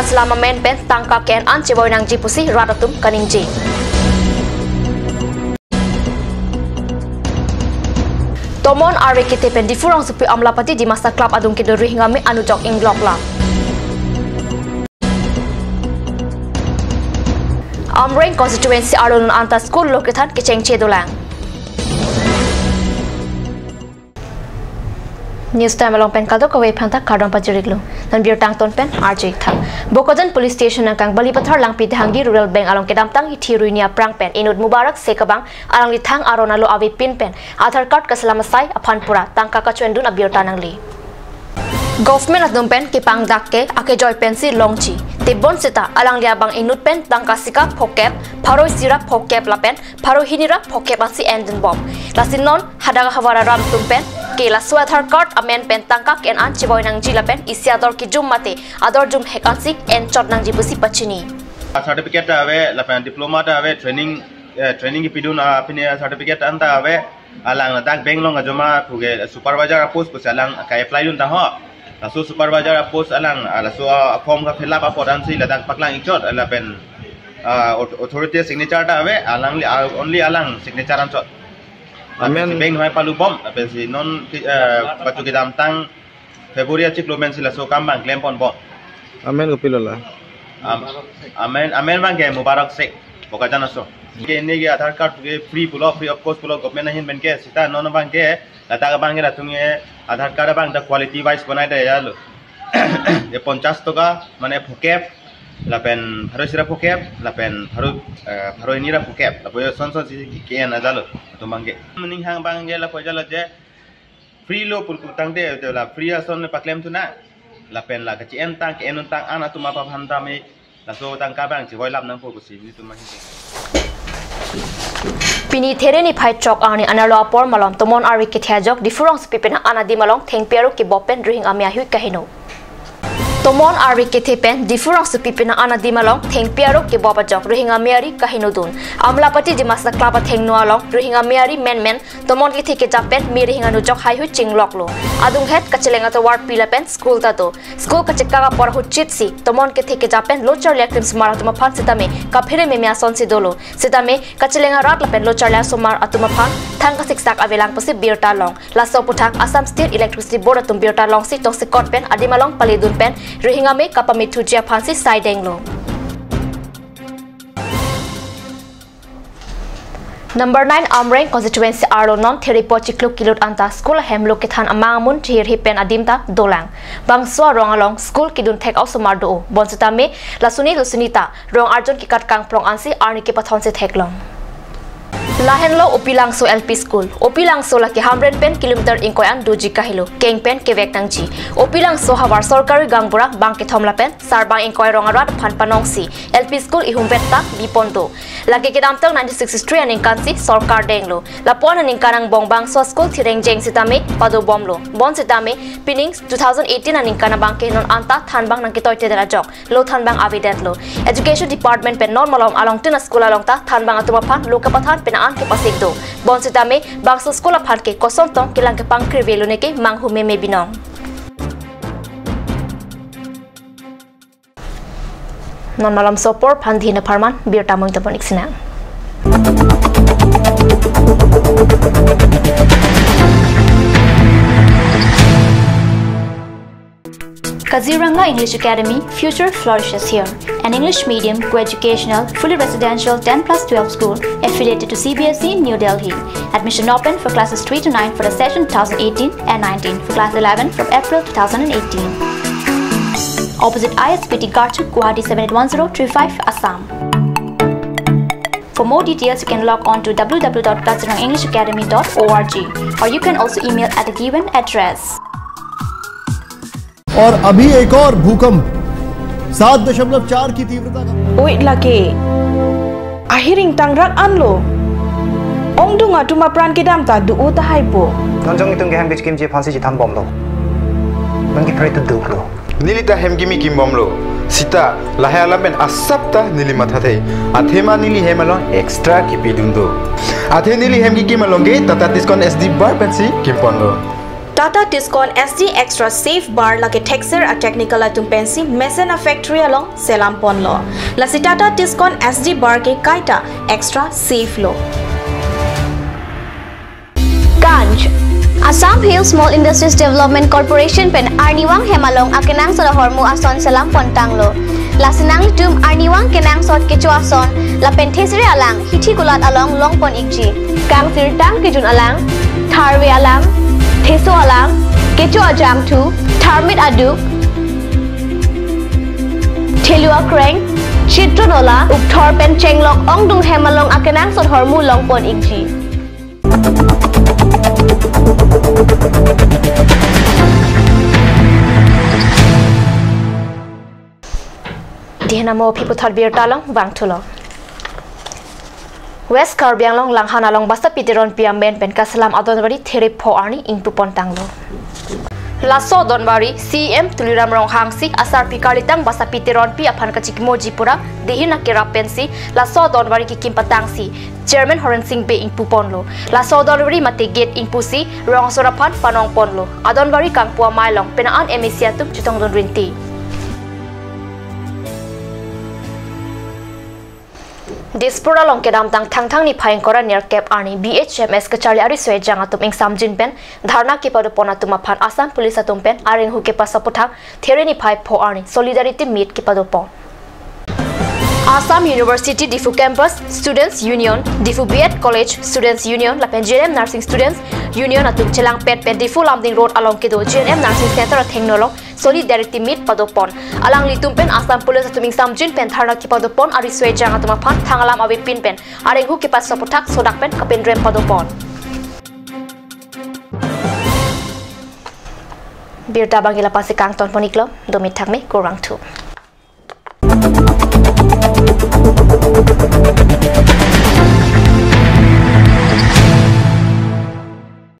kaselama men pen tangka ken an ceboy nang jipusi ratatum kaningji. Tomon arwe kite pen difurang supi amlapati di masa klub adung kiduri hingga me anujok ing blok la. Amreng constituency alun anta school loketan keceng cedolang. News time along pen kado kawai phanta kardon pajiriglu nan biar tang ton pen RJ thang Bokojan police station angkang Balipathar lang pidhangi rural bank along kedam tang ithiruinia prang pen inud mubarak sekabang alang lithang aronalo awi pin pen Aadhaar card kasalamasai aphanpura tangka kachwendun abiar tanangli Government at pen kipang dakke ake joy pensi longchi tibon sita alang liabang inut pen tangka sika phokep pharo sira phokep lapen pharo hinira phokep ansi endun bom lasinon hadaga hawara ram tumpen Kila Aadhaar card amen pen tangkak en an ciboy nang jila pen isiador ki jum mate ador jum hekansik en chot nang jibusi pachini certificate ave la pen diploma ave training ki pidun apne certificate anta ave alang dak benglong ajoma puge supervisor post ko salang ka apply dun ta ho so supervisor post alang ala so form ka fill up apodan si ladak paklang ichot ala pen authority signature ta ave alang only alang signature an chot Amen. Beng hai palu bom, apa sih non batu kita tang Februari cik lumen sila so kambang klaim pon bom. Amen kepilola. Amen bang ke mubarak sek, boka jana so. Ke ini ke Aadhaar card ke free of cost pulo government nahin ben ke sita non bang ke lata bang ke latunge Aadhaar card bang da quality wise banai deh ya lo. Ye 50 toka mana phokep lapen pharo sira phokep lapen pharo ini ra phokep lapo son si ke na jalo to mangge mning hang bangge la po jalo je free lo pul tang de la free son pa claim tu na lapen la ka chi en tang ke en tang ana tu ma pa phanta me la so tang ka bang chi hoi lap nang po ku si ni tu ma hi Pini thereni phai chok ani analo apor malom tomon ari ke thajok difurong spipena anadi malong thengpiaro ki bopen ring amia hui kahino Tomon ari kethepen difurang supipina ana dimalong thengpiaro ke baba jok rohinga meari kahinudun amlapati dimasa klaba thengnualong rohinga meari men tomon ki theke japen me rohinga nu jok hai hu chingloklo adung het kachelenga to ward pilapen school ta to school kacheka ka por hu chitsi tomon ke theke japen lochar lektim smar atuma phan sitame ka phere me mya son si dolo sitame kachelenga rat lapen lochar la somar atuma phan thangka siksak avelang pasi birta long laso puthak Assam State Electricity Board atum birta long si toxic court pen adimalong palidun pen Rohingya me kapamitu jia phansi saidenglo. Number 9 Amreng constituency arlo non theripo chikluk kilot anta school hemlo kethan amangamun thir hipen adimta dolang. Bangswa rongalong school kidun thek ausumar do bonsita me lasunita rong arjon kikat kang prong ansi arni ke pathon se theklong. Lahenlo Opilangso LP School. Opilangso la ke 110 kilometer inkoyan doji kahilo. Kengpen ke vektangji. Opilangso hawar sorkari gangbura bang ke thomla pen sarbang inkoy rongarat phanpanongsi. LP School ihumbetta bipondo. Lagi ke damtang 1963 aning kansi sorkar denglo. Lapon aning kanang bongbang so school thireng jeng sitame pado bomlo. Bon sitame pining 2018 aning kanabang ke non anta thanbang nang kitoy tedera jok. Lo thanbang avidetlo. Education Department pen normal along tina school along ta thanbang atuma phan lokapathan pen ke pasik do bonsita me bangso skola phan ke kosol tong kilang ke pangkri velu ne ke manghu me binong non malam sopor phandhi na pharman birta mong ta bonik sina Kaziranga English Academy future flourishes here. An English medium, co-educational, fully residential 10+12 school affiliated to CBSE New Delhi. Admission open for classes 3 to 9 for the session 2018 and 19 for class 11 from April 2018. Opposite ISPT Garchuk, Guwahati 781035 Assam. For more details, you can log on to www.kazirangaenglishacademy.org or you can also email at the given address. और अभी एक और भूकंप 7.4 की तीव्रता का ओइ लाके ahiring tangrak anlo ongdunga tuma pran ke dam ta du uta haipo nonjong itung hem bichkim je phansi ji tham bom lo mangi prai tu duklo Nilita hem gimi kim bomlo sita lahaya laben asapta nili matha thei athema nili hemalon extra kipidundo athe nili hem gi kimalonge tata diskon SD bar pensi kimponlo Tata Tiscon SD Extra Safe Bar lagi texture a technical atung pensi Mesena Factory along Selampon lo. Lasi Tata Tiscon SD Bar ke kaita Extra Safe lo. Ganj Assam Hill Small Industries Development Corporation pen Arniwang Hemalong akenang sa hormu ason Selampon tanglo. Lasinang tum Arniwang kenang sot kecuason la pentesri alang hiti kulat along longpon ikji. Kang sirtang kejun alang Tharwe alang Teso alang kecu ajam tu Tharmit aduk Telua kreng Chitronola ukthor pen chenglok ongdung hemalong akenang sot hormu longpon ikji. Dihanamo people thought beer talong bang tulo. West Karbiang long langhana long basta pitiron piamben pen kasalam adonbari there po arni ingpu pontanglo. Laso donbari CM tuliram rong hangsi asar pikalitang basta pitiron pi aphan kachik mojipura dehina kera pensi laso donbari ki kimpatangsi Chairman Horan Singh be ingpu ponlo. Laso donbari mate gate ingpusi rong sorapan panong ponlo. Adonbari kangpua mailong penaan emisiatum chutong don rinti. Dispura long kedam tang ni phaing kora near cap arni BHMS kachali ari swe janga tum ing samjin pen dharna ke padu pona tuma phan Assam police atum pen aring hu ke pasapotha there ni phai pho arni solidarity meet ke padu pon Assam University Difu Campus Students Union Difu BEd College Students Union la pen JNM Nursing Students Union atum chelang pet Difu Lamding Road along ke do JNM Nursing Center thengnolong solidarity meet padopon alang litum pen Assam police atuming samjin pen tharna ki padopon ari swe jang atuma phan thangalam awi pin pen aring hu ki pas sapothak sodak pen kapen rem padopon birta bangila pasi kangton poniklo domit thakme korang thu